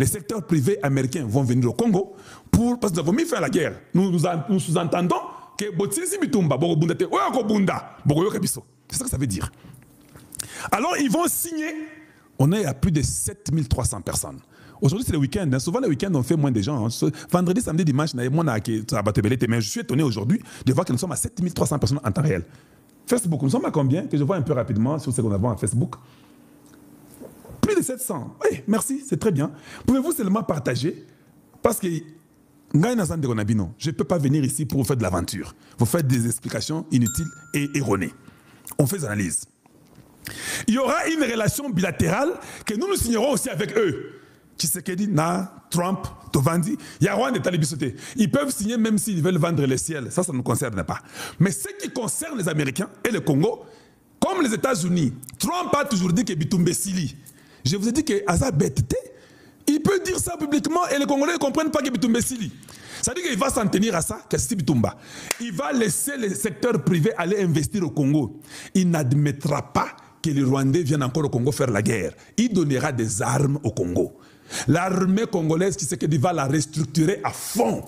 les secteurs privés américains vont venir au Congo parce que nous avons mis fin à la guerre. Nous sous-entendons que c'est ça que ça veut dire. Alors ils vont signer. On est à plus de 7300 personnes. Aujourd'hui, c'est le week-end. Souvent, le week-end, on fait moins de gens. Vendredi, samedi, dimanche, mais je suis étonné aujourd'hui de voir que nous sommes à 7300 personnes en temps réel. Facebook, nous sommes à combien? Que je vois un peu rapidement sur ce qu'on a à Facebook. Plus de 700. Oui, merci, c'est très bien. Pouvez-vous seulement partager? Parce que je ne peux pas venir ici pour vous faire de l'aventure. Vous faites des explications inutiles et erronées. On fait des analyses. Il y aura une relation bilatérale que nous signerons aussi avec eux. Tshisekedi, Trump, Tovandi, il y a Rwanda et Talibisoté. Ils peuvent signer même s'ils veulent vendre le ciel. Ça ne nous concerne pas. Mais ce qui concerne les Américains et le Congo, comme les États-Unis, Trump a toujours dit que Bitumbe Sili. Je vous ai dit que Aza Betete, il peut dire ça publiquement et les Congolais ne comprennent pas que Bitumbe Sili. Ça veut dire qu'il va s'en tenir à ça, que c'est Bitumba. Il va laisser le secteur privé aller investir au Congo. Il n'admettra pas que les Rwandais viennent encore au Congo faire la guerre. Il donnera des armes au Congo. L'armée congolaise, Tshisekedi va la restructurer à fond.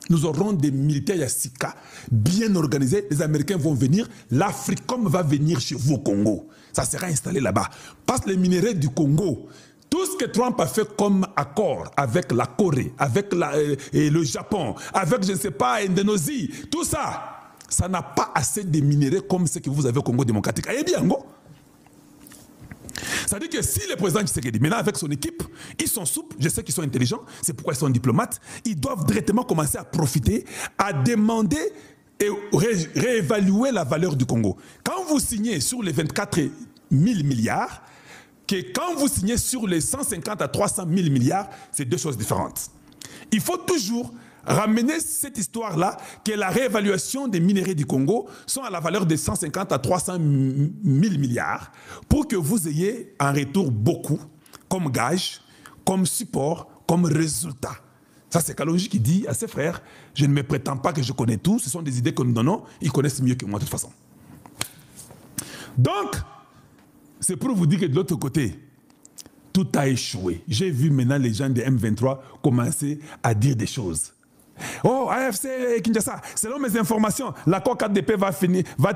Nous aurons des militaires Yassika bien organisés. Les Américains vont venir. L'Africom va venir chez vous au Congo. Ça sera installé là-bas. Parce que les minéraux du Congo, tout ce que Trump a fait comme accord avec la Corée, avec le Japon, avec, je ne sais pas, l'Indonésie, tout ça, ça n'a pas assez de minéraux comme ce que vous avez au Congo démocratique. Eh bien, ça veut dire que si le président Tshisekedi, maintenant avec son équipe, ils sont souples, je sais qu'ils sont intelligents, c'est pourquoi ils sont diplomates, ils doivent directement commencer à profiter, à demander et réévaluer la valeur du Congo. Quand vous signez sur les 24 000 milliards, que quand vous signez sur les 150 à 300 000 milliards, c'est deux choses différentes. Il faut toujours ramener cette histoire-là, que la réévaluation des minéraux du Congo sont à la valeur de 150 à 300 000 milliards pour que vous ayez en retour beaucoup comme gage, comme support, comme résultat. Ça, c'est Kalonji qui dit à ses frères, je ne me prétends pas que je connais tout, ce sont des idées que nous donnons, ils connaissent mieux que moi de toute façon. Donc, c'est pour vous dire que de l'autre côté, tout a échoué. J'ai vu maintenant les gens de M23 commencer à dire des choses. Oh, AFC Kinshasa, selon mes informations, l'accord 4DP va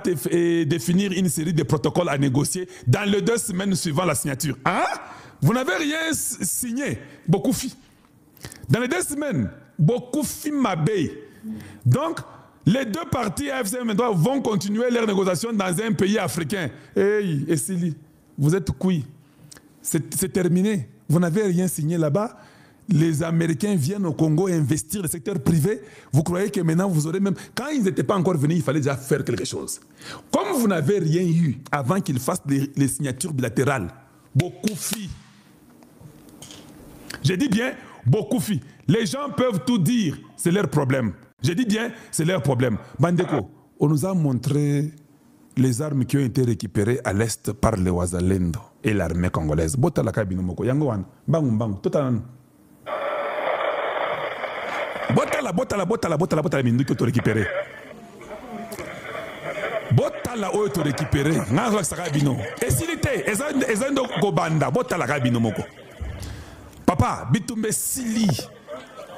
définir une série de protocoles à négocier dans les 2 semaines suivant la signature. Hein? Vous n'avez rien signé, Bokoufi. Dans les 2 semaines, Bokoufi m'abeille. Donc, les 2 partis AFC et M23 vont continuer leurs négociations dans un pays africain. Hey, Essili, vous êtes couilles. C'est terminé. Vous n'avez rien signé là-bas. Les Américains viennent au Congo investir le secteur privé. Vous croyez que maintenant vous aurez même... Quand ils n'étaient pas encore venus, il fallait déjà faire quelque chose. Comme vous n'avez rien eu avant qu'ils fassent les signatures bilatérales, Bokoufi. J'ai dit bien, Bokoufi. Les gens peuvent tout dire, c'est leur problème. J'ai dit bien, c'est leur problème. Bandeko, on nous a montré les armes qui ont été récupérées à l'est par les Wazalendo et l'armée congolaise. Bota la kabinomoko, yangoan, bangum, totalement. Botala minduki to récupérer. Botala o to récupérer. Ngazwa sakabino. Esilité, ezando gobanda, botala kabino moko. Papa, Bitumbe Sili.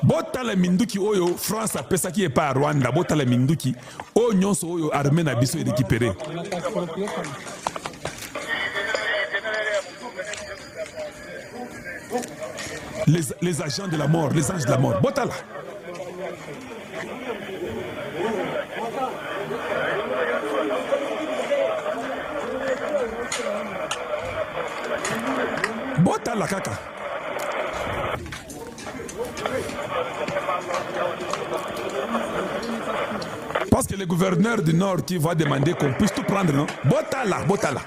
Botala minduki oyo France a pesa qui est pas Rwanda, botala minduki o nyonso oyo armée na biso récupérer. Les agents de la mort, les anges de la mort. Botala. Botala kaka. Parce que le gouverneur du Nord qui va demander qu'on puisse tout prendre, non? Botala, botala.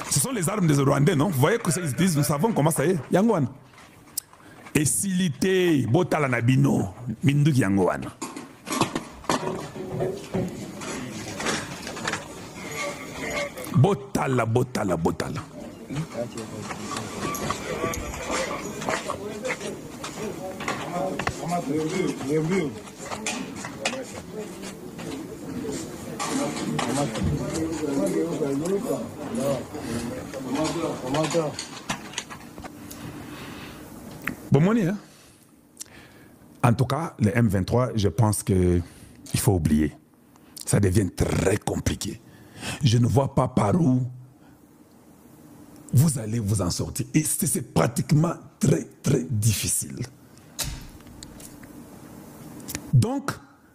Ce sont les armes des Rwandais, non? Vous voyez que ça ils disent, nous savons comment ça est. Yangwan. Et silité, botala nabino, minduki yangwan. Botala, botala, botala. Bon, Moni, hein? En tout cas, le M23, je pense qu'il faut oublier. Ça devient très compliqué. Je ne vois pas par où vous allez vous en sortir. Et c'est pratiquement très, très difficile. Donc,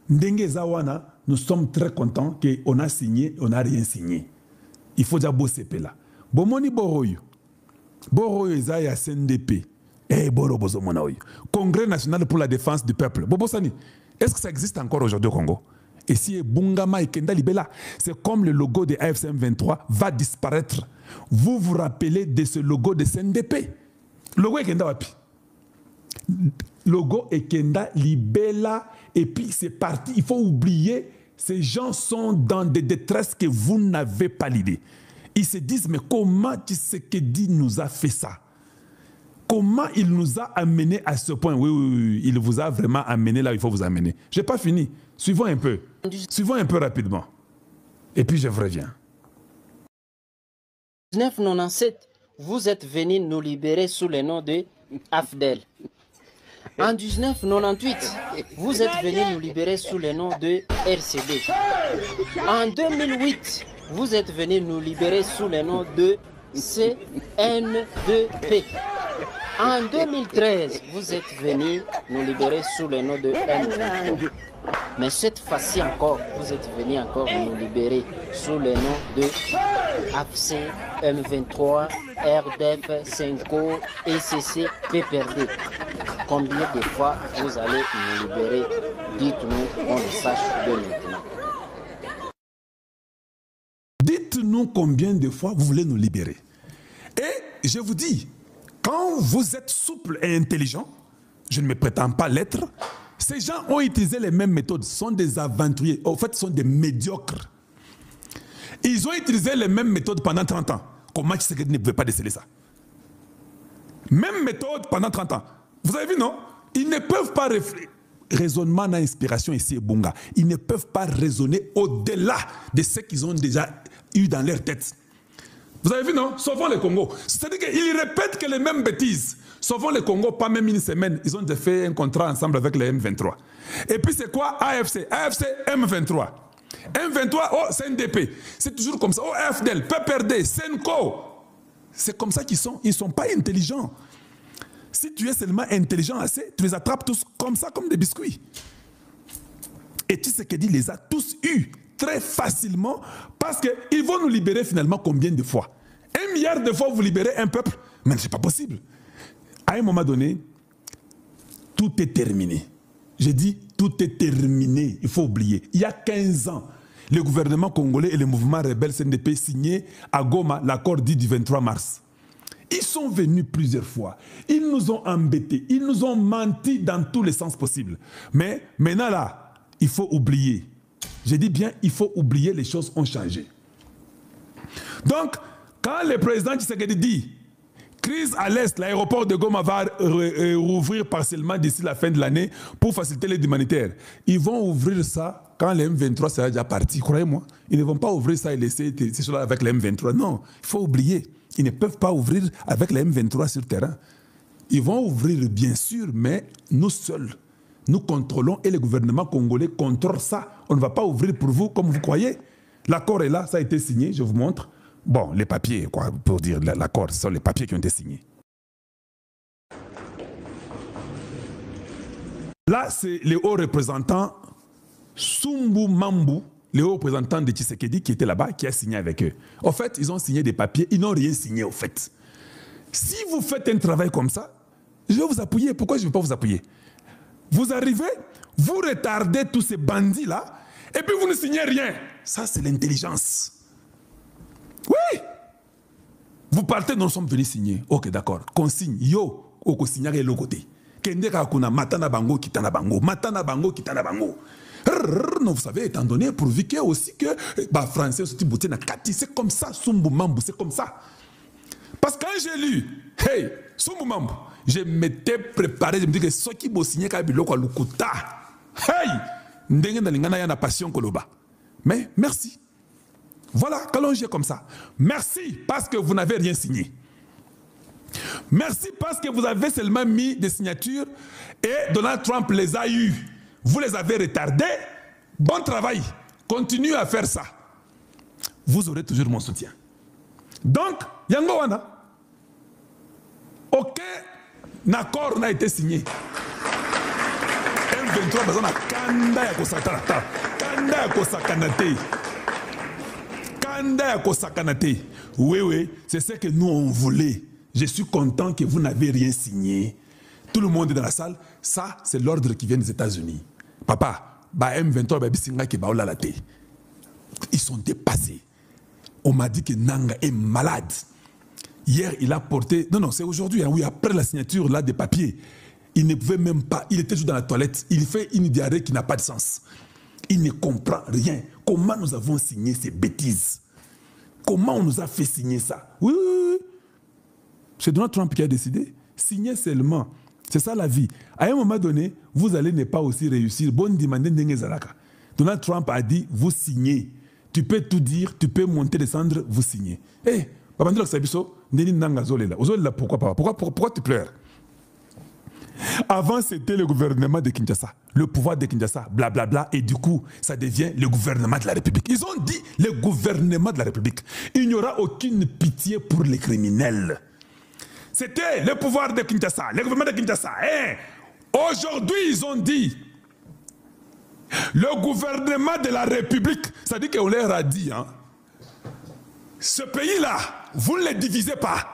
Ndenge Zawana, nous sommes très contents qu'on a signé, on n'a rien signé. Il faut dire CP là. Bomoni Boroyo. Boroyo Isaiah CNDP. Eh, Borobozo Monaoyo. Congrès national pour la défense du peuple. Bobosani, est-ce que ça existe encore aujourd'hui au Congo? Et si Bungama et Kenda Libela, c'est comme le logo de AFC M23 va disparaître. Vous vous rappelez de ce logo de CNDP? Logo Kenda Wapi. Logo Kenda Libela. Et puis c'est parti. Il faut oublier, ces gens sont dans des détresses que vous n'avez pas l'idée. Ils se disent, mais comment Tshisekedi nous a fait ça? Comment il nous a amené à ce point? Oui, oui, oui, il vous a vraiment amené là où il faut vous amener. Je n'ai pas fini. Suivons un peu. Suivons un peu rapidement. Et puis je reviens. 1997, vous êtes venu nous libérer sous le nom de AFDEL. En 1998, vous êtes venu nous libérer sous le nom de RCD. En 2008, vous êtes venu nous libérer sous le nom de CN2P. En 2013, vous êtes venu nous libérer sous le nom de M. Mais cette fois-ci encore, vous êtes venu encore nous libérer sous le nom de AFC, M23, RDF, Senko, ECC, PPRD. Combien de fois vous allez nous libérer? Dites-nous qu'on le sache de maintenant. Dites-nous combien de fois vous voulez nous libérer. Et je vous dis, quand vous êtes souple et intelligent, je ne me prétends pas l'être, ces gens ont utilisé les mêmes méthodes, sont des aventuriers, en fait, sont des médiocres. Ils ont utilisé les mêmes méthodes pendant 30 ans. Comment Tshisekedi ne pouvait pas déceler ça? Même méthode pendant 30 ans. Vous avez vu, non? Ils ne peuvent pas raisonnement d'inspiration ici, Bunga. Ils ne peuvent pas raisonner au-delà de ce qu'ils ont déjà eu dans leur tête. Vous avez vu, non? Sauvons le Congo. C'est-à-dire qu'ils répètent que les mêmes bêtises. Sauvons le Congo, pas même une semaine. Ils ont déjà fait un contrat ensemble avec les M23. Et puis c'est quoi AFC? AFC, M23. M23, oh, CNDP. C'est toujours comme ça. Oh, FDL, PPRD, Senko. C'est comme ça qu'ils sont. Ils ne sont pas intelligents. Si tu es seulement intelligent assez, tu les attrapes tous comme ça, comme des biscuits. Et Tshisekedi les a tous eus très facilement parce qu'ils vont nous libérer finalement combien de fois? 1 milliard de fois vous libérez un peuple? Mais ce n'est pas possible. À un moment donné, tout est terminé. J'ai dit, tout est terminé. Il faut oublier. Il y a 15 ans, le gouvernement congolais et le mouvement rebelle CNDP signaient à Goma l'accord dit du 23 mars. Ils sont venus plusieurs fois. Ils nous ont embêtés. Ils nous ont menti dans tous les sens possibles. Mais maintenant là, il faut oublier. J'ai dit bien, il faut oublier, les choses ont changé. Donc, quand le président Tshisekedi dit crise à l'Est, l'aéroport de Goma va rouvrir partiellement d'ici la fin de l'année pour faciliter l'aide humanitaire. Ils vont ouvrir ça quand le M23 sera déjà parti, croyez-moi. Ils ne vont pas ouvrir ça et laisser ces choses-là avec le M23. Non, il faut oublier. Ils ne peuvent pas ouvrir avec le M23 sur terrain. Ils vont ouvrir, bien sûr, mais nous seuls. Nous contrôlons et le gouvernement congolais contrôle ça. On ne va pas ouvrir pour vous comme vous croyez. L'accord est là, ça a été signé, je vous montre. Bon, les papiers, quoi, pour dire l'accord, ce sont les papiers qui ont été signés. Là, c'est le haut représentant Sumbu Mambu, le haut représentant de Tshisekedi qui était là-bas, qui a signé avec eux. En fait, ils ont signé des papiers, ils n'ont rien signé, au fait. Si vous faites un travail comme ça, je vais vous appuyer. Pourquoi je ne vais pas vous appuyer? Vous arrivez, vous retardez tous ces bandits-là, et puis vous ne signez rien. Ça, c'est l'intelligence. Oui. Vous partez, nous sommes venus signer. Ok, d'accord. Qu'on signe. Yo, on signe à l'autre côté. Kende kakuna matana bango kitana bango. Matana bango kitana bango. Non, vous savez, étant donné, pourvu que aussi que français, c'est comme ça, Sumbu Mambu, c'est comme ça. Parce que quand j'ai lu, hey, Sumbu Mambu, je m'étais préparé, je me dis que ce qui m'a signé, c'est Lukuta. Hey, ndenge na lingana ya na passion koloba. Mais merci. Voilà, qu'allons-y comme ça. Merci parce que vous n'avez rien signé. Merci parce que vous avez seulement mis des signatures et Donald Trump les a eues. Vous les avez retardés. Bon travail. Continuez à faire ça. Vous aurez toujours mon soutien. Donc, Yangowana, aucun accord n'a été signé. M23 bazana kanda ya kosakana. Kanda ya kosakanate. Kanda ya kosakanate. Oui, oui, c'est ce que nous on voulait. Je suis content que vous n'avez rien signé. Tout le monde est dans la salle. Ça, c'est l'ordre qui vient des États-Unis. Papa, M23, ils sont dépassés. On m'a dit que Nanga est malade. Hier, il a porté... Non, c'est aujourd'hui. Hein, oui, après la signature là, des papiers, il ne pouvait même pas... Il était juste dans la toilette. Il fait une diarrhée qui n'a pas de sens. Il ne comprend rien. Comment nous avons signé ces bêtises? Comment on nous a fait signer ça? Oui, oui, oui. C'est Donald Trump qui a décidé. Signer seulement. C'est ça la vie. À un moment donné, vous allez ne pas aussi réussir. Donald Trump a dit, vous signez. Tu peux tout dire, tu peux monter, descendre, vous signez. Hé, pourquoi tu pleures? Avant, c'était le gouvernement de Kinshasa, le pouvoir de Kinshasa, blablabla, et du coup, ça devient le gouvernement de la République. Ils ont dit le gouvernement de la République. Il n'y aura aucune pitié pour les criminels. C'était le pouvoir de Kinshasa, le gouvernement de Kinshasa. Aujourd'hui, ils ont dit le gouvernement de la République. Ça dit qu'on leur a dit, hein, ce pays-là, vous ne le divisez pas.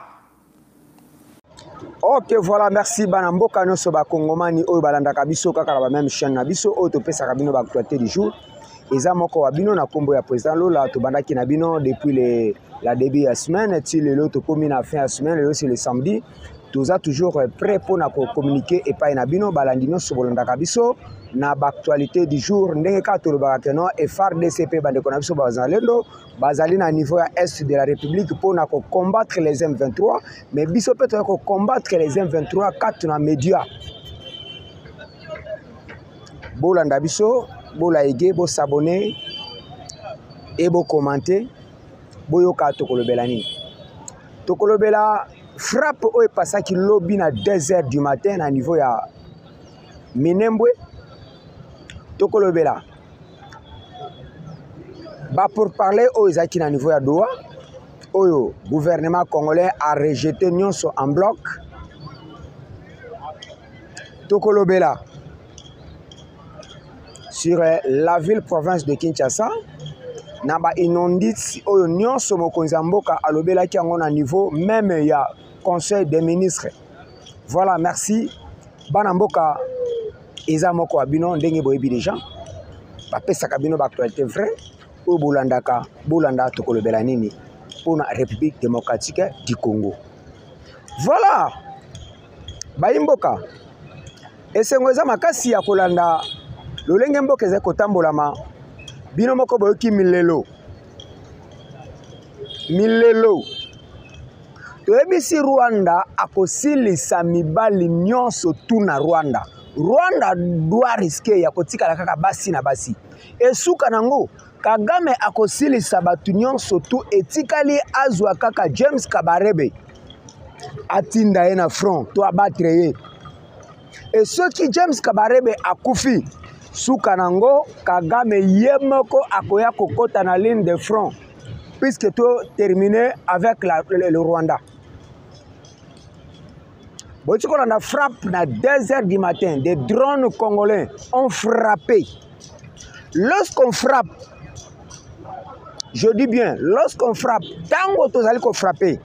Ok, voilà, merci. Banamboka no soba Kongomani oyo balandaka biso kaka ba même chaîne na biso oyo topesa kabino ba actualité du jour. Eza moko wa bino na kombo ya président Lola to bandaki na bino depuis la début de la semaine ti lelo to komi na fin de la semaine lelo c'est le samedi. Toza toujours prêt pour na communiquer et pas na bino balandi no sobolanda biso na ba actualité du jour ndenge ka to lobaka keno et FARDC bande ko na biso bazalendo bazali na niveau ya est de la République pour na combattre les M23 mais biso peut ko combattre les M23 quatre na média bolanda biso bola ege bo s'abonner et bo commenter boyoka to kolobela ni to kolobela frappe au passé qui lobby na 2h du matin à niveau ya Minembwe Tokolobela ba pour parler aux Zaki na niveau ya Doha oyo gouvernement congolais a rejeté nyonso en bloc Tokolobela sur la ville province de Kinshasa na ba inondit oyo nyonso mokonzi mboka alobela ki ngona niveau même ya Conseil des ministres. Voilà, merci. Banamboka eza moko abino ndenge boyebi déjà. Ba pesa kabino ba actualité vrai o bolandaka bolanda tokolobela nini pour la République démocratique du Congo. Voilà. Bayimboka. Esengo eza makasi ya kolanda lolenge mboka eza kotambolama bino moko boyoki milelo. Milelo. Toyebisi Rwanda akosilisa mibali nyonso tuna Rwanda. Rwanda doit risquer ya kotikala kaka basi na basi. Esuka nango Kagame akosilisa batu nyonso tu etikali azwa kaka James Kabarebe. Atinda ye na front to abatre ye. Et ceux qui James Kabarebe akufi suka nango Kagame yemoko akoya kokota na ligne de front puisque tout terminé avec le Rwanda. Bon, tu connais la frappe à 2h du matin, des drones congolais ont frappé. Lorsqu'on frappe, je dis bien, lorsqu'on frappe, tango tozali ko frapper.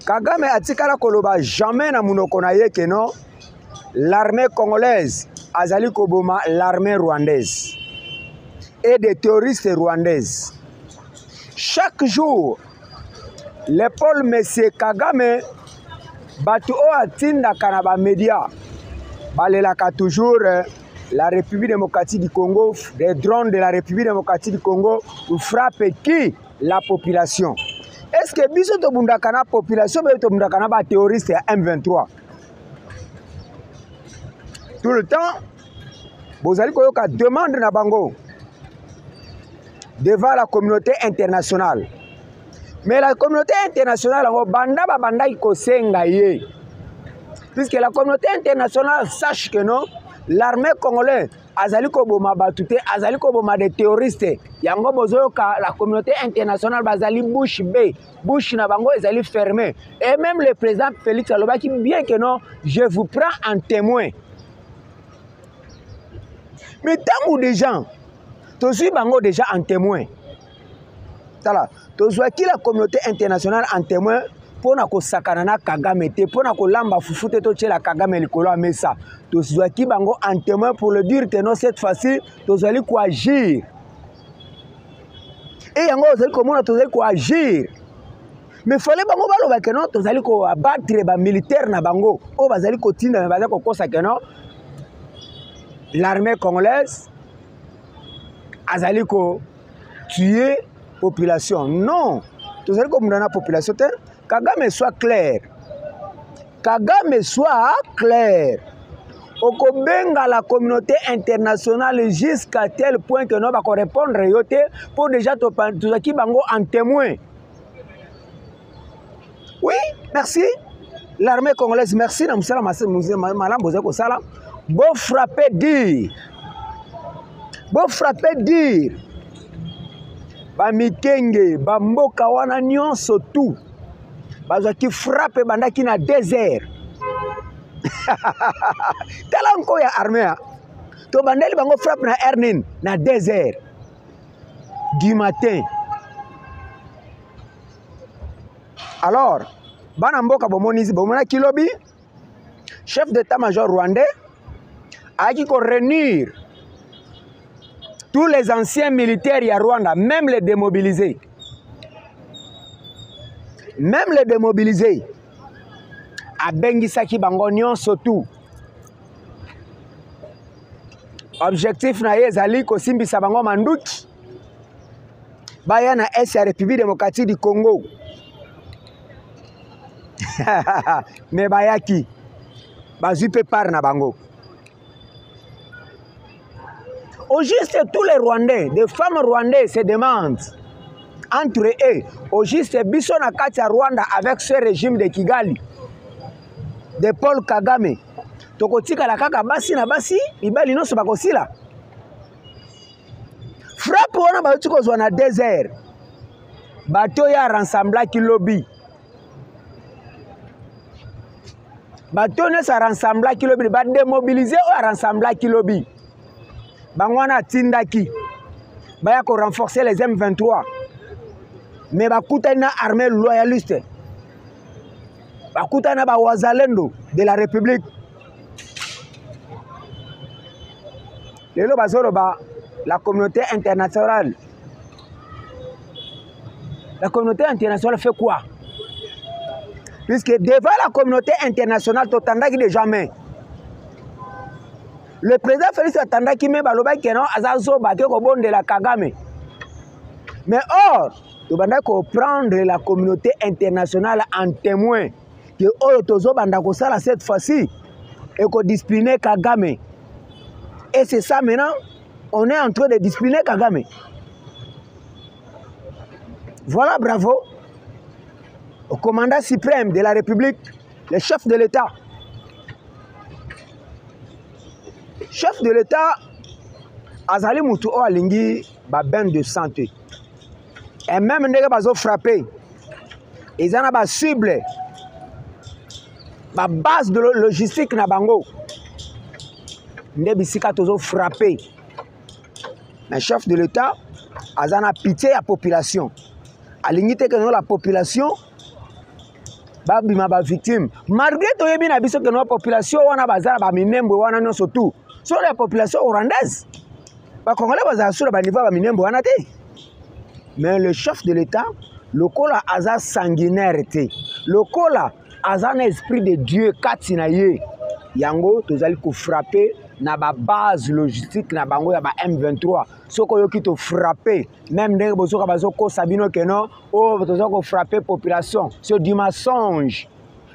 Kagame atikala koloba jamais na munoko na ye que non, l'armée congolaise azali koboma l'armée rwandaise et des terroristes rwandaises. Chaque jour, l'épaule monsieur Kagame Batu o atinda kanaba média balelaka toujours la République démocratique du Congo, des drones de la République démocratique du Congo pour frapper qui? La population. Est-ce que biso to bundakana population be to bundakana ba terroriste ya M23? Tout le temps bozali koyoka demande na bango. devant la communauté internationale. Mais la communauté internationale, puisque la communauté internationale sache que non, l'armée congolaise, azaliko boma batute, azaliko boma des terroristes. Yango bozoka, la communauté internationale bazali bouche B, bouche na bango ezali fermée. Et même le président Félix Alobaki, bien que non, je vous prends en témoin. Mais tant que des gens, tu suis bango déjà en témoin. Tu vois qui la communauté internationale en témoin pour na ko sakanana Kagame te, pour na ko lamba fufute to tche la Kagame likolo amesa. Tu vois qui bango en témoin pour le dire que non cette fois-ci, tu vois ko agir. Et yango ozali komona tu ko agir. Mais fallait bango baloba que non, tu vois ko abattre ba militaire na bango. O bazali ko tinda bazali ko kosa que non. L'armée congolaise azali ko tuer population. Non. Tu sais comme dans la population, Kagame soit clair. Kagame soit clair. Okobenga la communauté internationale jusqu'à tel point que nous va répondre pour déjà tout qui bango en témoin. Oui, merci. L'armée congolaise, merci. Bon frapper dire. Bon frapper dire. Ba mikenge ba mboka wana nyonso tout bazwa ki frappe bandaki na désert talanko ya armée to bandeli bango frappe na Ernin na désert du matin. Alors bana mboka bomonizi bomona kilobi chef d'état-major rwandais a qui ko réunir tous les anciens militaires à Rwanda, même les démobilisés. Même les démobilisés. À Bengisaki Bangonion surtout. Objectif na yezali ko simbi sabango manduki. Baya na est ya République démocratique du Congo. Mais bayaki. Bazupe par na bango. Au juste, tous les Rwandais, des femmes rwandaises se demandent entre eux, au juste, Bissona Katia Rwanda avec ce régime de Kigali, de Paul Kagame, Tokotika la kaka basi na basi, ibali no bakosila. Frappe wana ba tuko zona désert. Bato ya rassembla ki lobby. Bato ne sa rassembla ki lobby, ba démobiliser ou rassembla ki lobby. Bangwana tindaki baya ko renforcer les M23 mais bakuta na armée loyaliste bakuta na ba wazalendo de la République lelo bazoro ba la communauté internationale fait quoi puisque devant la communauté internationale totandaki de jamais. Le président Félix attendait me baloba keno azazo bake ko bonde la Kagame. Mais or, tu banda ko prendre la communauté internationale en témoin que oyo tozo banda ko sala cette fois-ci et ko discipliner Kagame. Et c'est ça maintenant, on est en train de discipliner Kagame. Voilà, bravo. Au commandant suprême de la République, le chef de l'État. Chef de l'État, Azali Moutou Alingi, ba ben de santé. Et même les gens ont frappé. Ils ont ba cible, ba base de logistique na bango. Les bisika ont frappé. Mais chef de l'État, Azana pitié à la population. Alingi te que la population, ba bima ba victime. Malgré tout yebi na biso que la population wana bazala ba minembo wana non surtout. Sur la population rwandaise, les Congolais sont sur le niveau de mais le chef de l'État, le Kola a sanguinaire, le Kola a un esprit de Dieu, Katinaye. Yango, tu as frappé na ba base logistique na bango ya ba M23. Soko yoki to frapper, même des bozoka bazoko sabino que non, oh tu as frappé population. C'est du mensonge.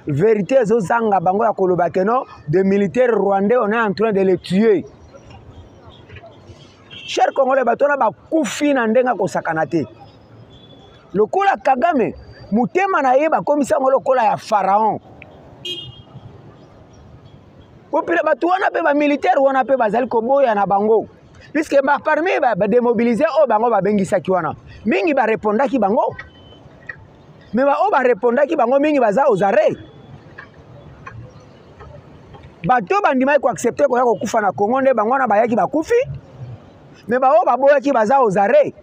Vérité, zanga bango ya kolobake non, des militaires rwandais, on est en train de les tuer. cher Congolais, batona ba kufi na ndenga kosakana te. Lokola Kagame, mutema na ye ba komisa ngolo kola ya pharaon. Popula batu wana pe ba militaire wana pe bazali koboya na bango. Puisque parmi ba démobiliser o bango ba bengisa ki wana. Mingi ba répondaki bango. Mais ba o ba répondaki bango mingi baza aux arrêts. Bato bandima ko accepter ko ya kokufa na Congo nde bango na bayaki bakufi. Mais ba o ba boyaki baza aux arrêts.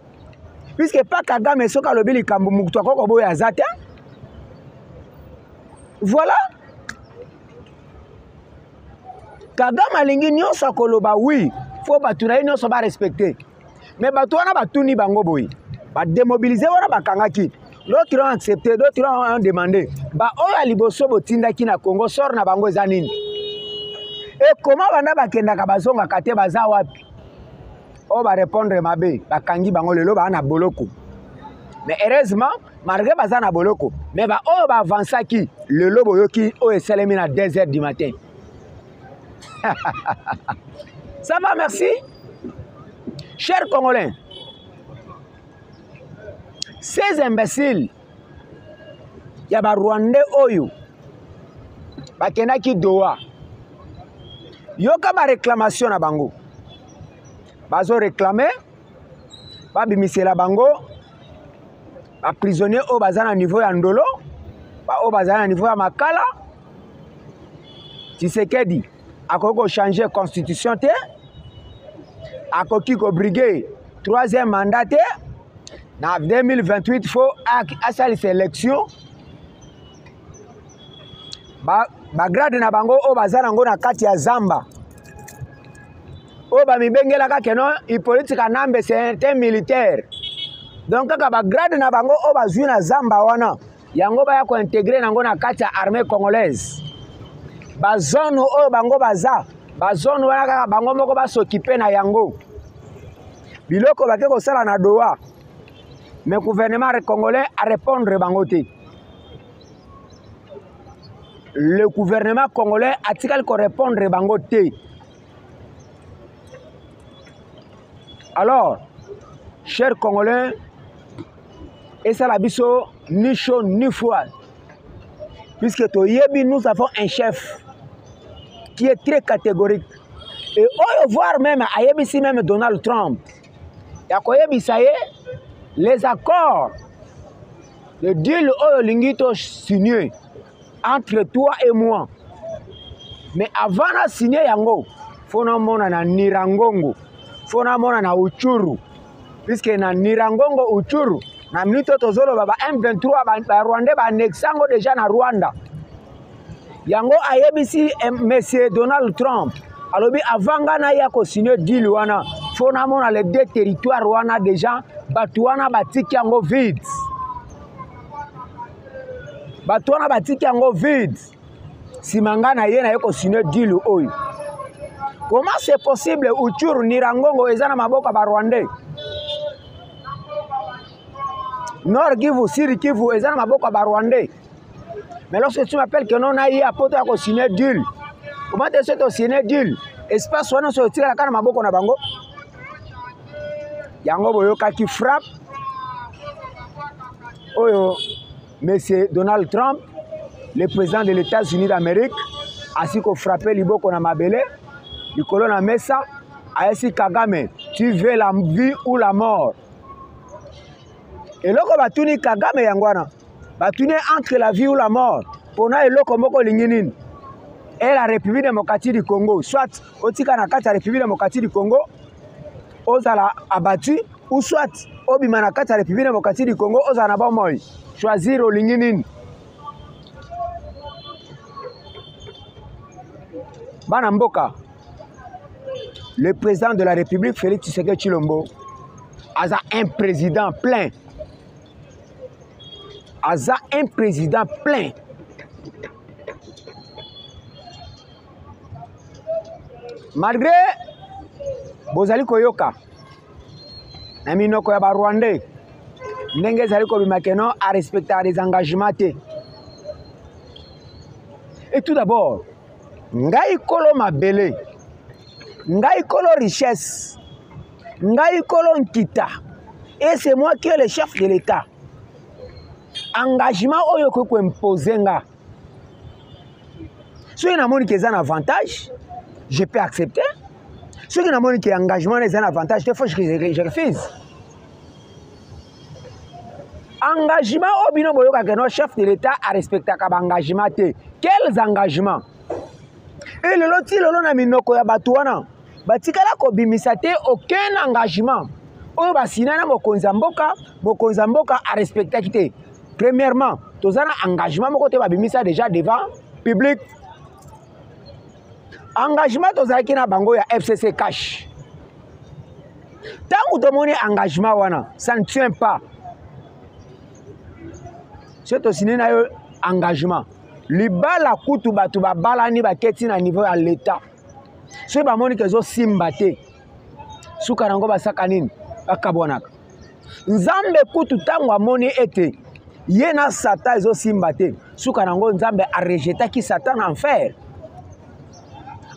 Puisque pas Kagame soka lobi likambo mukutu akoko boya azata. Voilà. Kagame alingi nyonso koloba oui, faut batu na nyonso ba respecter. Mais batu wana batuni bango boy. Ba démobiliser wana bakangaki. D'autres ont accepté, d'autres ont demandé. Ba oya liboso botindaki na Congo sort na bango eza nini? Et comment banda bakenda ka bazonga kate baza wapi? O ba répondre mabe, bakangi bango lelo ba na boloko. Mais heureusement, malgré baza na boloko, mais ba o ba avansaki lelo boyoki o eselemi na 2h du matin. Ça va, merci. Chers Congolais, ces imbéciles, il y a des Rwandais oyo, bakendaki Doha. Yoka ba réclamation na bango. Bazo réclamer, ba bimisela bango, ba prisonnier o bazana niveau ya Ndolo, ba o bazana niveau ya Makala. Tshisekedi akoko changer constitution te, akoki ko briguer 3e mandat te, na 2028 faut asali sélection. Ba grade na bango o bazana ngo na kati ya Zamba. O ba mibengela ka keno Hippolyte Kanambe c'est un militaire. Donc kaka ba grade na bango o bazwi na Zamba wana, yango ba ya ko intégrer nango na kati ya armée congolaise. Ba zone o bango baza, ba zone wana kaka bango moko ba s'occuper na yango. Biloko ba ke ko sala na Doha. Mais gouvernement congolais a répondre bango te. Le gouvernement congolais a tikal ko répondre bango te. Alors, chers Congolais, et ça la biso ni chaud ni froid. Puisque nous avons un chef qui est très catégorique. Et on voir même à Yebisi même Donald Trump. Les accords, le deal Lingito signé entre toi et moi. Mais avant de signer yango, faut na mona na Nirangongo, faut na mona na Uchuru. Puisque na Nirangongo Uchuru, na minute tozolo baba M23 ba Rwanda ba nexango déjà na Rwanda. Yango ayebisi monsieur Donald Trump. Alobi avanga na ya ko signer deal wana, faut na mona les deux territoires wana déjà batuana batiki yango vide. Batuana batiki yango vide. Simangana ye na yeko signer deal oyo. Comment c'est possible Uchuru Nirangongo ezana maboka ba Rwandais? Nord Kivu, Sud Kivu ezana maboka ba Rwandais. Mais lorsque tu m'appelles que non aïe apoto yako signer deal. Comment tu sais to signer deal? Espace wana so tira la kana maboko na bango. Yango boyoka ki frappe. Oyo monsieur Donald Trump, le président de l'États-Unis d'Amérique, ainsi qu'on frappé liboko na mabele, likolo na mesa, ainsi Kagame, tu veux la vie ou la mort? Et loko batuni Kagame yangwana, batuni entre la vie ou la mort, pona eloko moko linginin. Et la République démocratique du Congo, soit otika na kati ya République démocratique du Congo, ozala abattu, ou soit obima na kati ya République démocratique du Congo, ozala na bomoy. Choisir au linginin. Bana Mboka, le président de la République, Félix Tshisekedi Tshilombo, a un président plein. A un président plein. Malgré bozali koyoka, na minoko ya ba Rwandais, ndenge zali ko bimakeno a respecter les engagements te. Et tout d'abord, ngai kolo mabele, ngai kolo richesse, Ngai Kolon Kita. Et c'est moi qui est le chef de l'État. Engagement oyo ko imposer nga. Si on a mon qui est un avantage, je peux accepter. Si on a mon qui est engagement est un avantage, des fois je refuse. Engagement au bino boyo ka no chef de l'État a respecté ka engagement te. Quels engagements? Et le loti lolo na minoko ya batuana. Batikala ko bimisa te aucun engagement. O basinana mokonza mboka a respecté kité. Premièrement, tous un engagement moko te babimisa déjà devant public. Engagement tous qui na bango ya FCC cash. Tant que tu as engagement wana, ça ne tient pas. C'est aussi un engagement. Libala kutu batu ba balani ba keti na niveau à l'état. Ce ba moni kezo simbate. Suka nango ba sakanini bakabonaka. Nzambe kutu tango amoni ete yena Satan ezo simbate. Suka nango Nzambe a rejeté qui Satan en fer.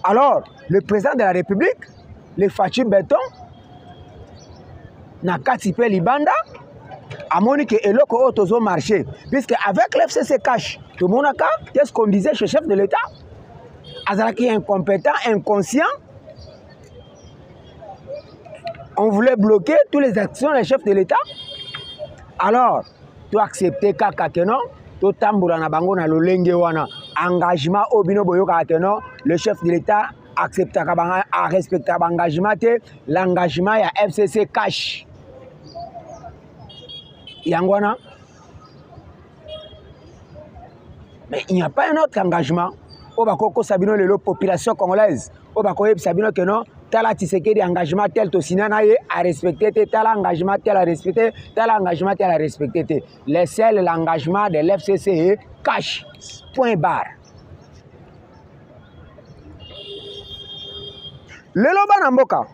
Alors, le président de la République, le Fachi Beton, n'a qu'à tiper Libanda, a moni que eloko otozo marché. Puisque avec l'FCC cash, tout le monde a qu'est-ce qu'on disait chez le chef de l'État? Azaraki est incompétent, inconscient. On voulait bloquer toutes les actions des chefs de l'État. Alors, tu acceptes kaka que non, tu tamboula na bango na lolenge wana. Engagement au bino boyoka que non, le chef de l'État accepte à respecter l'engagement, l'engagement ya FCC cash. Yangwana. Mais il n'y a pas un autre engagement. Au Bakoko Sabino, la population congolaise. Au Bakoko Sabino, que non, tel Tshisekedi engagement tel to sinanaye à respecter, tel engagement tel à respecter, tel engagement tel à respecter. Le seul l'engagement de l'FCC est cash. Point barre. Le loba na mboka.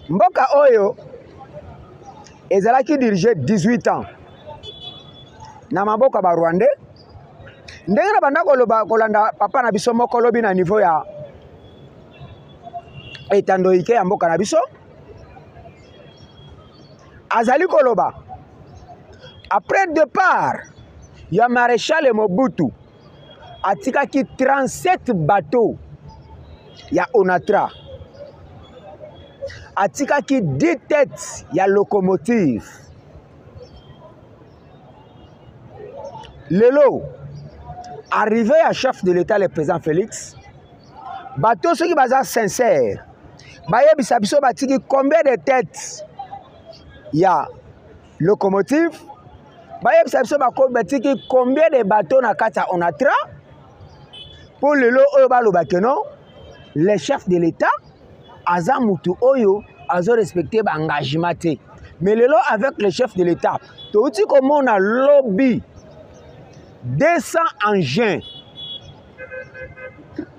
Mboka oyo ezalaki dirigé 18 ans. Na maboka ba Rwandais. Ndenge na banda koloba kolanda papa na biso moko lobi na niveau ya etandoike ya mboka na biso. Azali koloba. Après départ, il y a maréchal Mobutu atikaki 37 bateaux. Il y a Onatra. Atikaki 10 têtes, il y a locomotive. Lelo, arrivé à chef de l'État, le président Félix, bateau ceux qui sont sincères, Bayebi biso batiki combien de têtes il y a locomotive, Bayebi biso batiki combien de bateaux na kata Onatra, pour lelo oyo baloba que non, le chef de l'État, Azamutu oyo, azo respecté l'engagement. Mais lelo avec le chef de l'État, tout comme on a lobby 200 engins.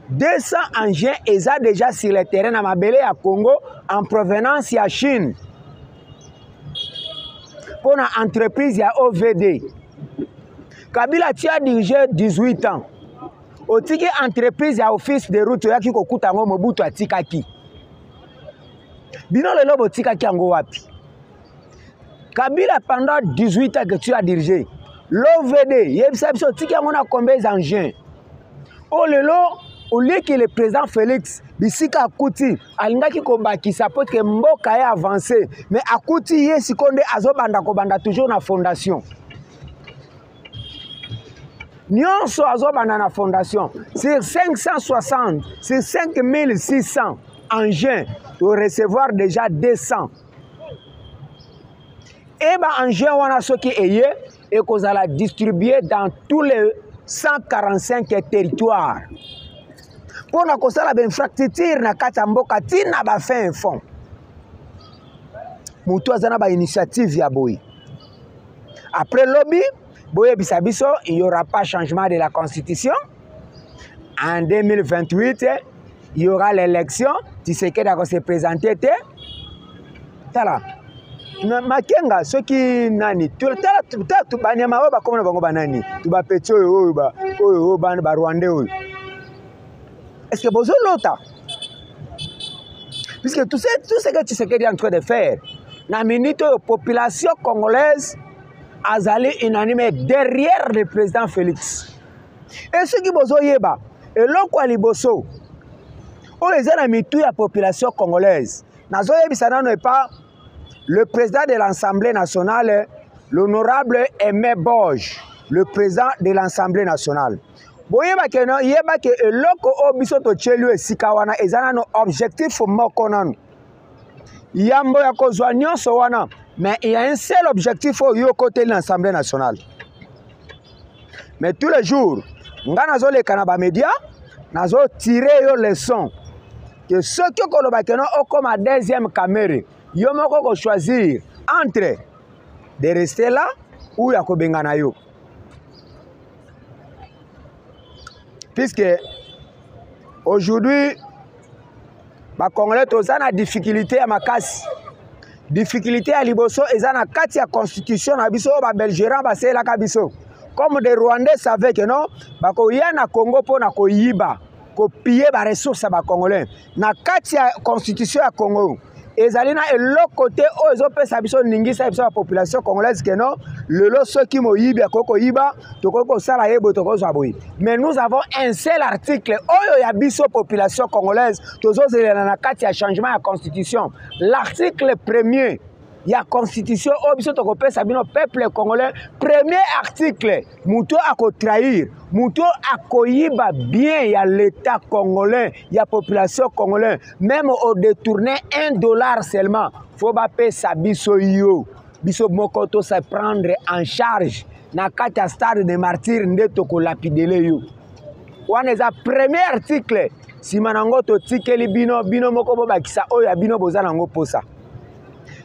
200 engins ils ont déjà sur le terrain à Mabele à Congo en provenance de Chine. Pour l'entreprise, il y a OVD. Kabila a dirigé 18 ans. Au ticket entreprise, il y a office de route, il y a qui kokutango Mobutu a tikaki. Bino le lobo tikaki ango wapi. Kabila pendant 18 ans que tu as dirigé. L'OVD, il y a combien d'engins? Oh lelo, au lieu que le président Félix, Bisika Akuti, alingaki kobaki support que mboka ait avancé, mais Akuti yesi konde azobanda kobanda toujours na fondation. Nyonso azobanda na fondation. Sur 560, sur 5600 engins, pour recevoir déjà 200. Et ben engins wana soki eye et qu'on a distribué dans tous les 145 territoires. Pour na kosala ben infrastructure na katamboka tina ba fin fond. Mutu azana ba initiative ya boy. Après lobby, boye bisabiso, il n'y aura pas changement de la constitution. En 2028, il y aura l'élection. Tshisekedi va se présenter. Tala. Makenga ceux qui nani tout banyama oyo bakoma bango banani tu ba petit oyo ba Rwandais oyo est-ce que bozo lota Puisque tout ce que Tshisekedi est en train de faire, la minute la population congolaise a allé unanime derrière le président Félix. Et ce qui bozo yeba, et l'on liboso, on les a mis toute la population congolaise. Nazo yebisana n'est pas le président de l'Assemblée nationale, l'honorable Aimé Borge, le président de l'Assemblée nationale. Boyeba ke no yeba ke eloko obiso to chelu esika wana ezana no objectif moko nanu. Yambo ya kozwa nyonso wana, mais il y a un seul objectif au côté de l'Assemblée nationale. Mais tous les jours, nga nazo le kanaba média, nazo tirer yo leçon que ceux qui koloba ke no comme à deuxième caméra, yo moko ko choisir entre de rester là ou ya ko bengana yo. Puisque aujourd'hui, les Congolais ont une difficulté à ma casse. Difficulté à Liboso, ils ont une constitution à Biso, les Belgérans, c'est la Kabiso. Comme les Rwandais savaient que non, il y a un Congo pour piller les ressources à Congolais. Na la constitution à Congo. Et l'autre côté, ils ont fait la population congolaise que non, le lot ceux qui m'ont yibi à Koko Yiba, Toko Salayebo, Toko Zaboui. Mais nous avons un seul article, il y a biso population congolaise, tous autres, il y a un changement à la constitution. L'article premier, il y a la constitution, biso Toko Sabino, peuple congolais, premier article, Mouto a trahir. Mouto akoyiba bien, il y a l'État congolais, il y a la population congolaise. Même au détourner $1 seulement, il faut payer sa biso yo. Biso mokoto se prendre en charge. Na kata stade de martyr ndeto ko lapidele yo. Wana za premier article. Si manango to tikeli bino moko bobakisa oyo bino bozana ngo posa.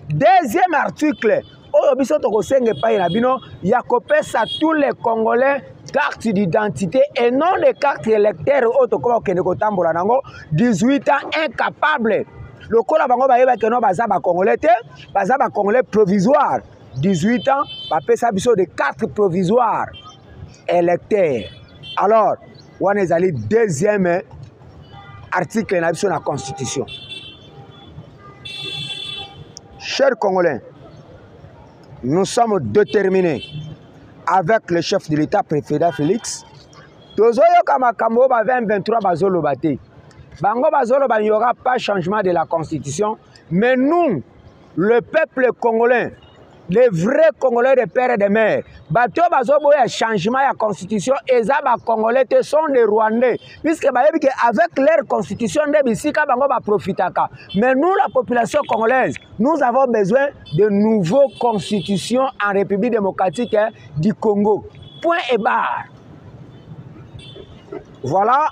Deuxième article. Oyo biso to ko senge pa na bino ya kopesa tous les Congolais carte d'identité et non les cartes électeurs auto ko kende ko tambola nango 18 ans incapable. Le cola bango ba yeba que non baza ba Congolais te, baza ba Congolais provisoire. 18 ans, ba pesa biso de cartes provisoires électeurs. Alors, on est allé deuxième article de la Constitution. Chers Congolais, nous sommes déterminés avec le chef de l'État préfet Félix. Tozoyo kamakambo ba 2023 bazolo bate. Bango bazolo ba, il n'y aura pas changement de la Constitution, mais nous, le peuple congolais, les vrais Congolais de père et de mère, bato bazobo ya changement de la Constitution, et ça ba Congolais sont des Rwandais, puisque avec leur Constitution de bisika bango ba profitaka. Mais nous, la population congolaise, nous avons besoin de nouvelles constitutions en République démocratique du Congo. Point et barre. Voilà.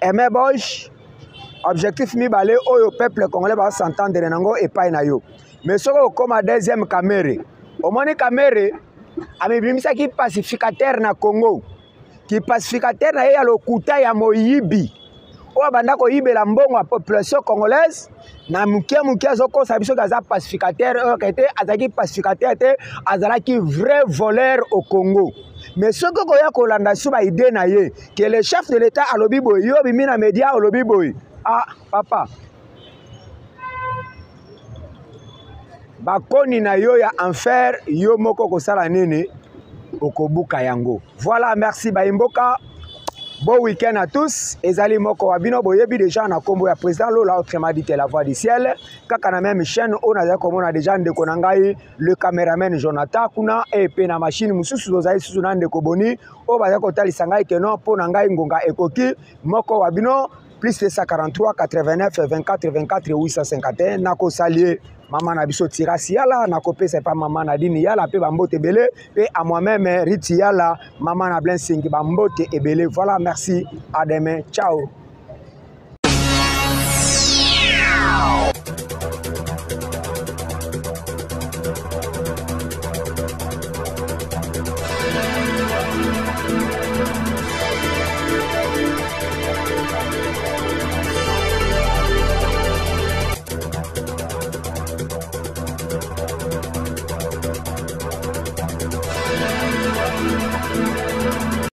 Aimé Borge, objectif mi balé au peuple congolais va s'entendre nango et pas nayo. Mais ce qu'on comme à deuxième caméra, au moins caméra, ami bimisa qui pacificateur na Congo, qui pacificateur na ya lokuta ya moyibi. O banda ko yibe la mbongo population congolaise, na mukia zoko sabiso gaza pacificateur, était azaki pacificateur te, azalaki vrai voleur au Congo. Mais ce que koya kolanda suba idée na ye que le chef de l'État a lobi boy yo bimi na média a lobi boy ah papa bakoni na yo ya enfer yo moko kosala nene okobuka yango. Voilà, merci Baimboka. Bon week-end à tous. Ezali moko wabino boyebi déjà na kombo ya président Lola autrement dit la voix du ciel. Kaka na même chaîne on a komona déjà ndeko nangai le caméraman Jonathan kuna et pe na machine mususu ozali susu na ndeko boni o baza ko talisa ngai ke non po nangai ngonga ekoki moko wabino plus 143 89 24 24 851 nako salier maman na biso tirasi yala na kopesa pa maman na dini yala pe bambote belé pe à moi-même riti yala maman na blanc singi bambote ebele. Voilà, merci, à demain, ciao.